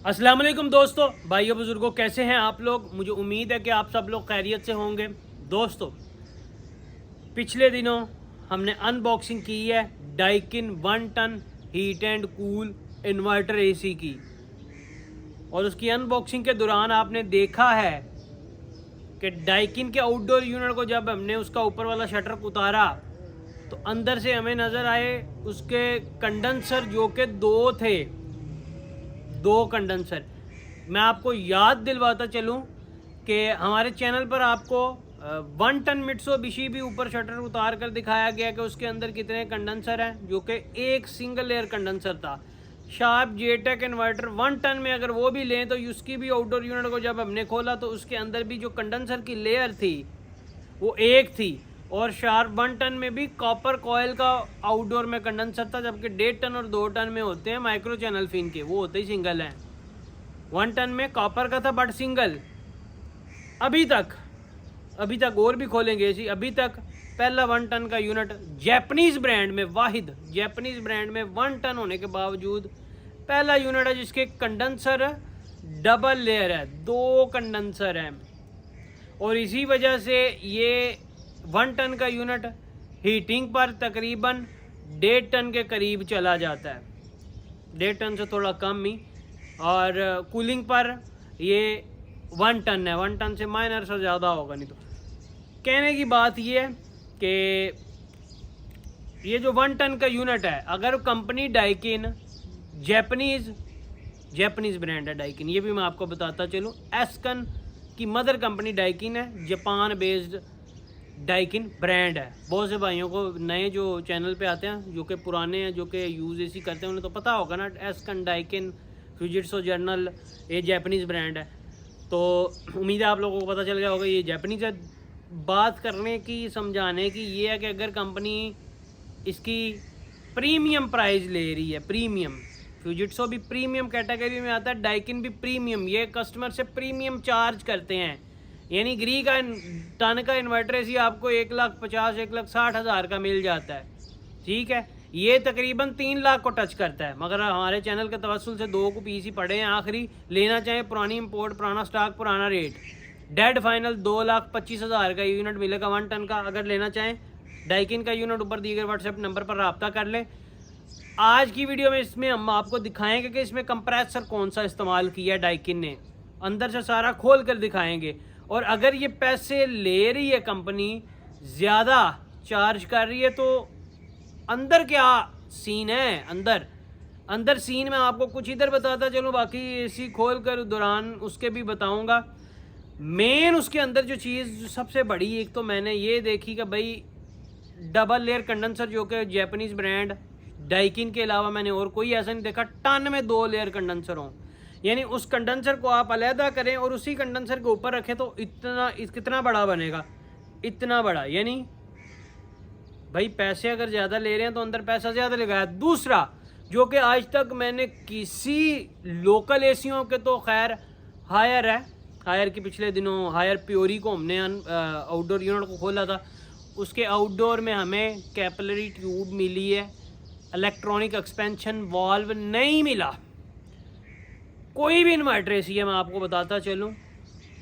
अस्सलाम वालेकुम दोस्तों, भाइयों बुजुर्गों, कैसे हैं आप लोग। मुझे उम्मीद है कि आप सब लोग खैरियत से होंगे। दोस्तों, पिछले दिनों हमने अनबॉक्सिंग की है Daikin 1 ton heat and cool inverter AC की, और उसकी अनबॉक्सिंग के दौरान आपने देखा है कि डाइकिन के आउटडोर यूनिट को जब हमने उसका ऊपर वाला शटर उतारा तो अंदर से हमें नज़र आए उसके कंडेंसर, जो कि दो कंडेंसर। मैं आपको याद दिलवाता चलूं कि हमारे चैनल पर आपको 1 टन मित्सुबिशी भी ऊपर शटर उतार कर दिखाया गया कि उसके अंदर कितने कंडेंसर हैं, जो कि एक सिंगल लेयर कंडेंसर था। शार्प जेटेक इन्वर्टर 1 टन में अगर वो भी लें तो उसकी भी आउटडोर यूनिट को जब हमने खोला तो उसके अंदर भी जो कंडेंसर की लेयर थी वो एक थी, और शार्प 1 टन में भी कॉपर कॉयल का आउटडोर में कंडेंसर था, जबकि 1.5 टन और 2 टन में होते हैं माइक्रो चैनल फिन के, वो होते ही सिंगल हैं। 1 टन में कॉपर का था बट सिंगल। अभी तक और भी खोलेंगे इसी, अभी तक पहला 1 टन का यूनिट जैपनीज ब्रांड में, वाहिद जैपनीज ब्रांड में 1 टन होने के बावजूद पहला यूनिट है जिसके कंडेंसर डबल लेयर है, 2 कंडेंसर हैं। और इसी वजह से ये 1 टन का यूनिट हीटिंग पर तकरीबन 1.5 टन के करीब चला जाता है, 1.5 टन से थोड़ा कम ही, और कूलिंग पर ये 1 टन है, 1 टन से माइनर से ज़्यादा होगा नहीं। तो कहने की बात ये है कि ये जो 1 टन का यूनिट है, अगर कंपनी डाइकिन जैपनीज ब्रांड है डाइकिन, ये भी मैं आपको बताता चलूँ। एस्कन की मदर कंपनी डाइकिन है, जापान बेस्ड डाइकिन ब्रांड है। बहुत से भाइयों को नए जो चैनल पे आते हैं, जो कि पुराने हैं, जो कि यूज़ एसी करते हैं, उन्हें तो पता होगा ना, एस्कन, डाइकिन, फ्यूजिट्सो जर्नल, ये जापानीज़ ब्रांड है। तो उम्मीद है आप लोगों को पता चल गया होगा ये जापानीज़ है। बात करने की, समझाने की ये है कि अगर कंपनी इसकी प्रीमियम प्राइस ले रही है, प्रीमियम, फ्यूजिट्सो भी प्रीमियम कैटेगरी में आता है, डाइकिन भी प्रीमियम, ये कस्टमर से प्रीमियम चार्ज करते हैं। यानी ग्री का टन का इन्वर्टर एसी आपको 1,50,000 1,60,000 का मिल जाता है, ठीक है। ये तकरीबन 3 लाख को टच करता है, मगर हमारे चैनल के तवस्सुल से 2 को पीस ही पड़े हैं आखिरी। लेना चाहें पुरानी इंपोर्ट, पुराना स्टॉक, पुराना रेट, डेड फाइनल 2,25,000 का यूनिट मिलेगा 1 टन का। अगर लेना चाहें डाइकिन का यूनिट, ऊपर दिए गए व्हाट्सएप नंबर पर रब्ता कर लें। आज की वीडियो में इसमें हम आपको दिखाएंगे कि इसमें कंप्रेसर कौन सा इस्तेमाल किया डाइकिन ने, अंदर से सारा खोल कर दिखाएंगे। और अगर ये पैसे ले रही है कंपनी, ज़्यादा चार्ज कर रही है, तो अंदर क्या सीन है, अंदर सीन में आपको कुछ इधर बताता चलूँ, बाकी एसी खोल कर दौरान उसके भी बताऊंगा। मेन उसके अंदर जो चीज़ सबसे बड़ी, एक तो मैंने ये देखी कि भाई डबल लेयर कंडेंसर, जो कि जापानीज़ ब्रांड डाइकिन के अलावा मैंने और कोई ऐसा नहीं देखा टन में 2 लेयर कंडेंसर हों। यानी उस कंडेंसर को आप अलहदा करें और उसी कंडेंसर के ऊपर रखें तो कितना बड़ा बनेगा, इतना बड़ा। यानी भाई पैसे अगर ज़्यादा ले रहे हैं तो अंदर पैसा ज़्यादा लगाया। दूसरा, जो कि आज तक मैंने किसी लोकल एसियों के, तो खैर हायर है, हायर की पिछले दिनों हायर प्योरी को हमने आउटडोर यूनिट को खोला था, उसके आउटडोर में हमें कैपिलरी ट्यूब मिली है, इलेक्ट्रॉनिक एक्सपेंशन वाल्व नहीं मिला। कोई भी इन्वर्टर एसी है, मैं आपको बताता चलूँ,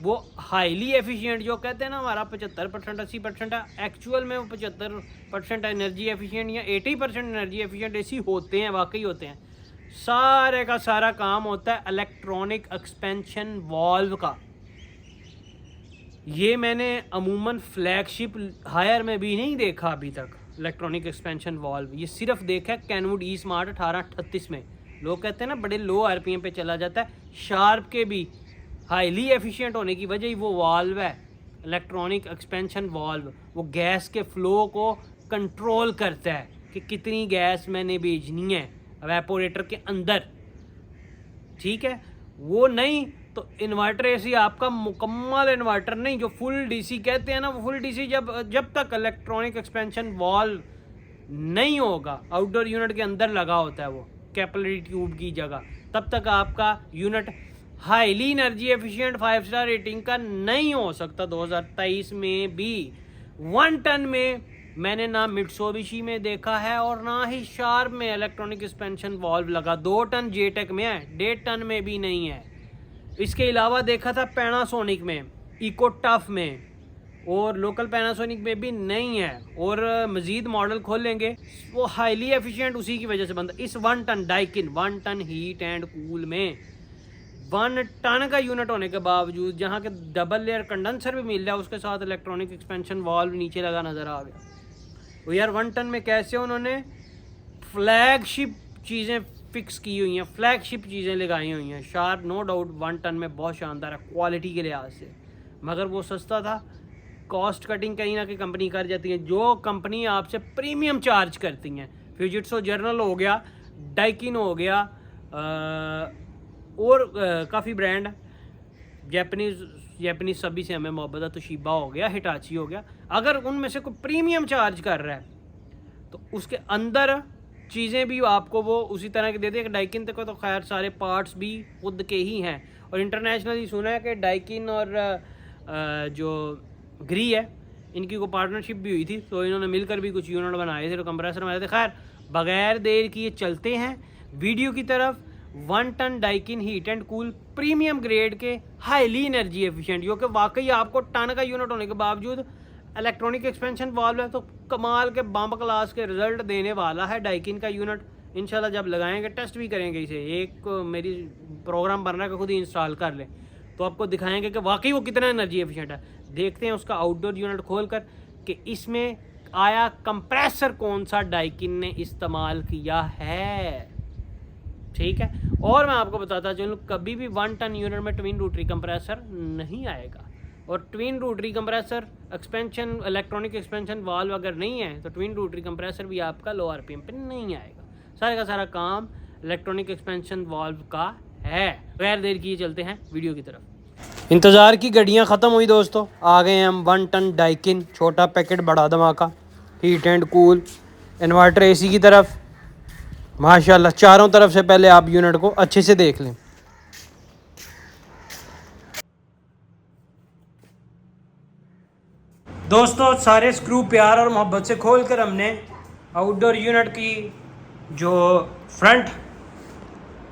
वो हाईली एफिशिएंट, जो कहते हैं ना हमारा 75% 80% है, एक्चुअल में वो 75% एनर्जी एफिशिएंट या 80% एनर्जी एफिशिएंट एसी होते हैं, वाकई होते हैं। सारे का सारा काम होता है इलेक्ट्रॉनिक एक्सपेंशन वाल्व का। ये मैंने अमूमन फ्लैगशिप हायर में भी नहीं देखा अभी तक, इलेक्ट्रॉनिक एक्सपेंशन वाल्व। ये सिर्फ देखा है कैनवुड ई स्मार्ट 1838 में। लोग कहते हैं ना बड़े लो आरपीएम पे चला जाता है, शार्प के भी हाईली एफिशिएंट होने की वजह ही वो वाल्व है, इलेक्ट्रॉनिक एक्सपेंशन वाल्व। वो गैस के फ्लो को कंट्रोल करता है कि कितनी गैस मैंने भेजनी है एवेपोरेटर के अंदर, ठीक है। वो नहीं तो इन्वर्टर एसी आपका मुकम्मल इन्वर्टर नहीं, जो फुल डीसी कहते हैं ना, वो फुल डीसी जब तक इलेक्ट्रॉनिक एक्सपेंशन वाल्व नहीं होगा, आउटडोर यूनिट के अंदर लगा होता है वो कैपिलरी ट्यूब की जगह, तब तक आपका unit highly energy efficient 5 star rating का नहीं हो सकता। 2023 में भी 1 टन में मैंने ना मित्सुबिशी में देखा है और ना ही शार्प में इलेक्ट्रॉनिक सस्पेंशन वॉल्व लगा। 2 टन जेटेक में है, 1.5 टन में भी नहीं है। इसके अलावा देखा था पैनासोनिक में, इको टफ में और लोकल पैनासोनिक में भी नहीं है। और मज़ीद मॉडल खोलेंगे वो हाईली एफिशिएंट उसी की वजह से बनता। इस 1 ton Daikin 1 ton heat and cool में 1 टन का यूनिट होने के बावजूद जहाँ के डबल लेयर कंडेंसर भी मिल रहा है, उसके साथ इलेक्ट्रॉनिक एक्सपेंशन वाल्व नीचे लगा नज़र आ गया। वो यार 1 टन में कैसे उन्होंने फ्लैगशिप चीज़ें फिक्स की हुई हैं, फ्लैगशिप चीज़ें लगाई हुई हैं। शार्प नो डाउट 1 टन में बहुत शानदार है क्वालिटी के लिहाज से, मगर वो सस्ता था। कॉस्ट कटिंग कहीं ना कहीं कंपनी कर जाती है। जो कंपनी आपसे प्रीमियम चार्ज करती हैं, फ्यूजिट्सो जर्नल हो गया, डाइकिन हो गया, और काफ़ी ब्रांड जैपनीज़ सभी से हमें मोहब्बत है। तोशिबा हो गया, हिटाची हो गया। अगर उनमें से कोई प्रीमियम चार्ज कर रहा है तो उसके अंदर चीज़ें भी आपको वो उसी तरह के दे दें। डाइकिन तक तो खैर सारे पार्ट्स भी खुद के ही हैं। और इंटरनेशनली सुना है कि डाइकिन और जो ग्री है, इनकी कोई पार्टनरशिप भी हुई थी, तो इन्होंने मिलकर भी कुछ यूनिट बनाए थे, तो कंप्रेसर बनाए थे। खैर बगैर देर किए चलते हैं वीडियो की तरफ। 1 ton Daikin heat and cool premium grade के हाईली एनर्जी एफिशिएंट, जो कि वाकई आपको टन का यूनिट होने के बावजूद इलेक्ट्रॉनिक एक्सपेंशन वाल्व है तो कमाल के बम क्लास के रिजल्ट देने वाला है डाइकिन का यूनिट। इंशाल्लाह जब लगाएंगे टेस्ट भी करेंगे इसे। एक मेरी प्रोग्राम बन रहा है कि खुद ही इंस्टॉल कर ले, तो आपको दिखाएंगे कि वाकई वो कितना एनर्जी एफिशिएंट है। देखते हैं उसका आउटडोर यूनिट खोल कर कि इसमें आया कंप्रेसर कौन सा डाइकिन ने इस्तेमाल किया है। ठीक है, और मैं आपको बताता चलूँ कभी भी 1 टन यूनिट में ट्विन रोटरी कंप्रेसर नहीं आएगा। और twin rotary compressor expansion electronic expansion valve अगर नहीं है तो ट्विन रोटरी कंप्रेसर भी आपका लो आरपीएम पे नहीं आएगा। सारे का सारा काम इलेक्ट्रॉनिक एक्सपेंशन वाल्व का है। गैर देर किए चलते हैं वीडियो की तरफ। इंतज़ार की घड़ियाँ ख़त्म हुई दोस्तों, आ गए हम 1 टन डाइकिन, छोटा पैकेट बड़ा धमाका, heat and cool, inverter AC की तरफ। माशाल्लाह चारों तरफ से पहले आप यूनिट को अच्छे से देख लें। दोस्तों सारे स्क्रू प्यार और मोहब्बत से खोल कर हमने आउटडोर यूनिट की जो फ्रंट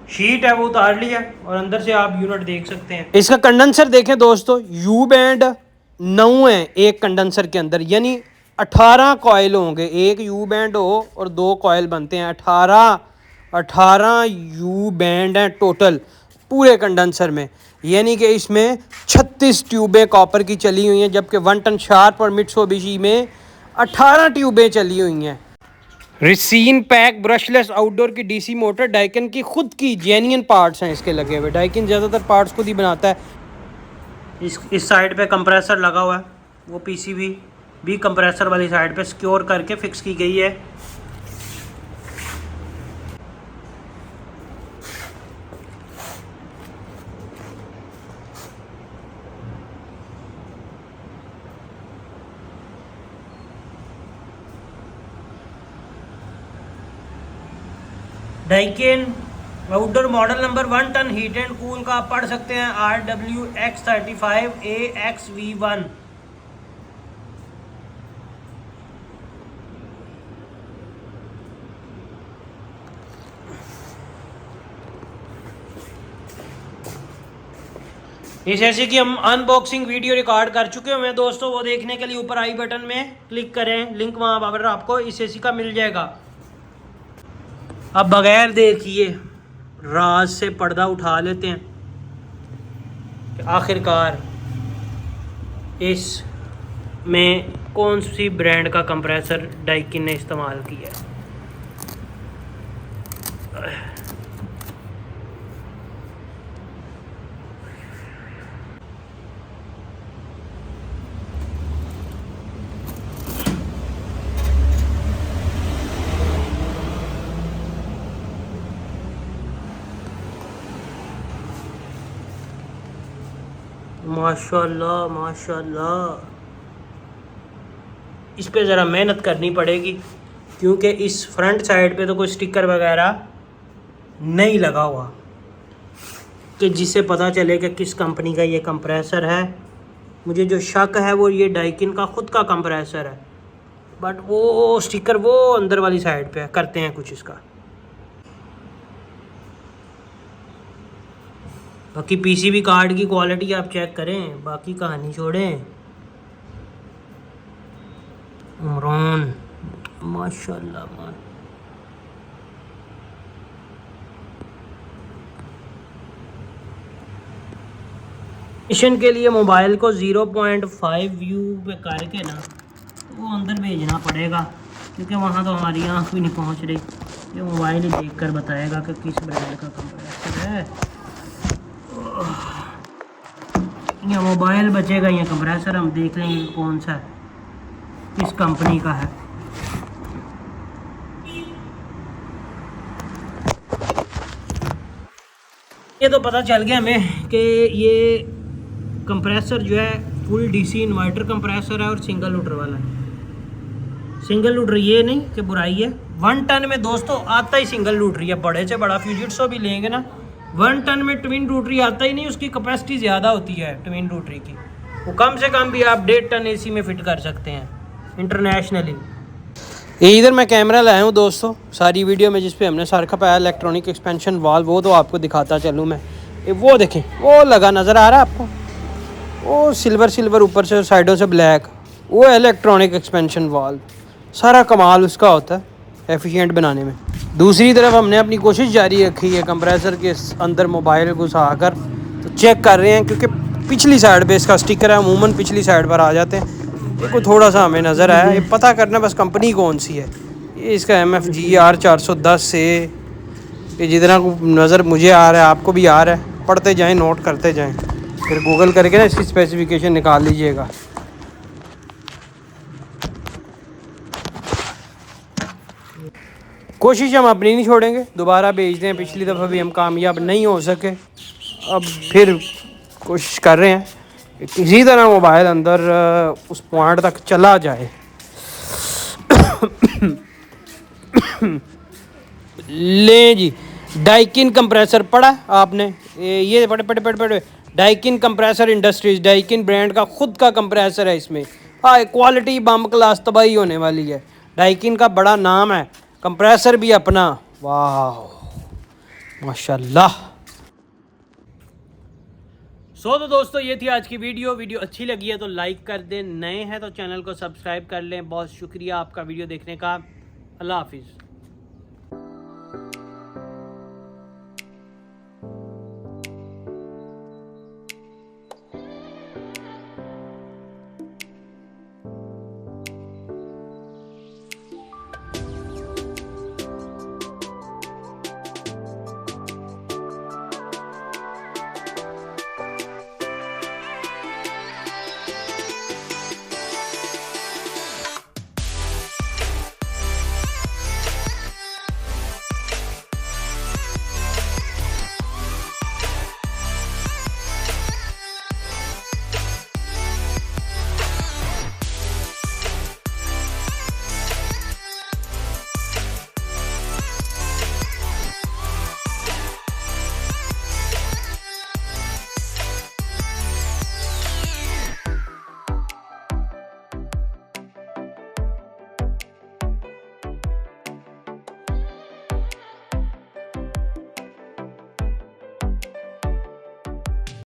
शीट है वो उतार ली है और अंदर से आप यूनिट देख सकते हैं। इसका कंडेंसर देखें दोस्तों, यू बैंड 9 है एक कंडेंसर के अंदर, यानी 18 कॉयल होंगे। एक यू बैंड हो और 2 कॉयल बनते हैं, 18 यू बैंड हैं टोटल पूरे कंडेंसर में। यानी कि इसमें 36 ट्यूबें कॉपर की चली हुई हैं, जबकि 1 टन शार्प और मित्सुबिशी में 18 ट्यूबें चली हुई हैं। रिसीन पैक ब्रशलेस आउटडोर की डीसी मोटर डाइकिन की खुद की जेन्युइन पार्ट्स हैं इसके लगे हुए। डाइकिन ज़्यादातर पार्ट्स खुद ही बनाता है। इस साइड पे कंप्रेसर लगा हुआ है, वो पीसीबी भी कंप्रेसर वाली साइड पे सिक्योर करके फिक्स की गई है। Daikin outdoor model number 1 ton heat and cool का आप पढ़ सकते हैं RWX35AXV1। इस एसी की हम अनबॉक्सिंग वीडियो रिकॉर्ड कर चुके हैं दोस्तों, वो देखने के लिए ऊपर आई बटन में क्लिक करें, लिंक वहाँ पर आपको इस एसी का मिल जाएगा। अब बगैर देर किए राज से पर्दा उठा लेते हैं कि आखिरकार इस में कौन सी ब्रांड का कंप्रेसर डाइकिन ने इस्तेमाल किया है। माशाल्लाह माशाल्लाह, इस पे ज़रा मेहनत करनी पड़ेगी क्योंकि इस फ्रंट साइड पे तो कोई स्टिकर वगैरह नहीं लगा हुआ कि जिससे पता चले कि किस कंपनी का ये कंप्रेसर है। मुझे जो शक है वो ये डाइकिन का ख़ुद का कंप्रेसर है। बट वो स्टिकर वो अंदर वाली साइड पे है, करते हैं कुछ इसका। बाकी पीसीबी कार्ड की क्वालिटी आप चेक करें, बाकी कहानी छोड़ें। उमरान माशाल्लाह मान। मिशन के लिए मोबाइल को 0.5 व्यू पे करके ना वो अंदर भेजना पड़ेगा, क्योंकि वहाँ तो हमारी आँख भी नहीं पहुँच रही। ये मोबाइल ही देखकर बताएगा कि किस ब्रांड का कंप्रेसर है। या मोबाइल बचेगा या कंप्रेसर, हम देख लेंगे कौन सा है, किस कंपनी का है। ये तो पता चल गया हमें कि ये कंप्रेसर जो है फुल डीसी इन्वर्टर कंप्रेसर है और सिंगल लूटर वाला है। सिंगल लूटर ये नहीं कि बुराई है, 1 टन में दोस्तों आता ही सिंगल लूटर है। बड़े से बड़ा फ्यूजिट्सो भी लेंगे ना, 1 टन में ट्विन रूटरी आता ही नहीं, उसकी कैपेसिटी ज़्यादा होती है ट्विन रूटरी की। वो कम से कम भी आप 1.5 टन एसी में फिट कर सकते हैं इंटरनेशनली। ये इधर मैं कैमरा लाया हूँ दोस्तों, सारी वीडियो में जिस पे हमने सर खपाया इलेक्ट्रॉनिक एक्सपेंशन वाल्व, वो तो आपको दिखाता चलूँ मैं। ये वो देखें, वो लगा नज़र आ रहा है आपको, वो सिल्वर ऊपर से साइडों से ब्लैक, वो इलेक्ट्रॉनिक एक्सपेंशन वाल्व। सारा कमाल उसका होता है एफिशिएंट बनाने में। दूसरी तरफ हमने अपनी कोशिश जारी रखी है कंप्रेसर के अंदर मोबाइल घुसा कर, तो चेक कर रहे हैं, क्योंकि पिछली साइड पे इसका स्टिकर है, अमूमन पिछली साइड पर आ जाते हैं। देखो थोड़ा सा हमें नज़र आया, ये पता करना बस कंपनी कौन सी है। ये इसका MFGR 410 से, ये जितना नज़र मुझे आ रहा है आपको भी आ रहा है, पढ़ते जाएं, नोट करते जाएं, फिर गूगल करके ना इसकी स्पेसिफिकेशन निकाल लीजिएगा। कोशिश हम अपनी नहीं छोड़ेंगे, दोबारा भेज दें। पिछली दफ़ा भी हम कामयाब नहीं हो सके, अब फिर कोशिश कर रहे हैं कि किसी तरह मोबाइल अंदर उस पॉइंट तक चला जाए। ले जी, डाइकिन कंप्रेसर पढ़ा आपने? ये पढ़े Daikin compressor industries, Daikin brand का खुद का कंप्रेसर है इसमें। हाँ, क्वालिटी बम क्लास तबाही होने वाली है। डाइकिन का बड़ा नाम है, कंप्रेसर भी अपना। वाह माशाल्लाह। तो दोस्तों ये थी आज की वीडियो अच्छी लगी है तो लाइक कर दें, नए हैं तो चैनल को सब्सक्राइब कर लें। बहुत शुक्रिया आपका वीडियो देखने का। अल्लाह हाफिज़।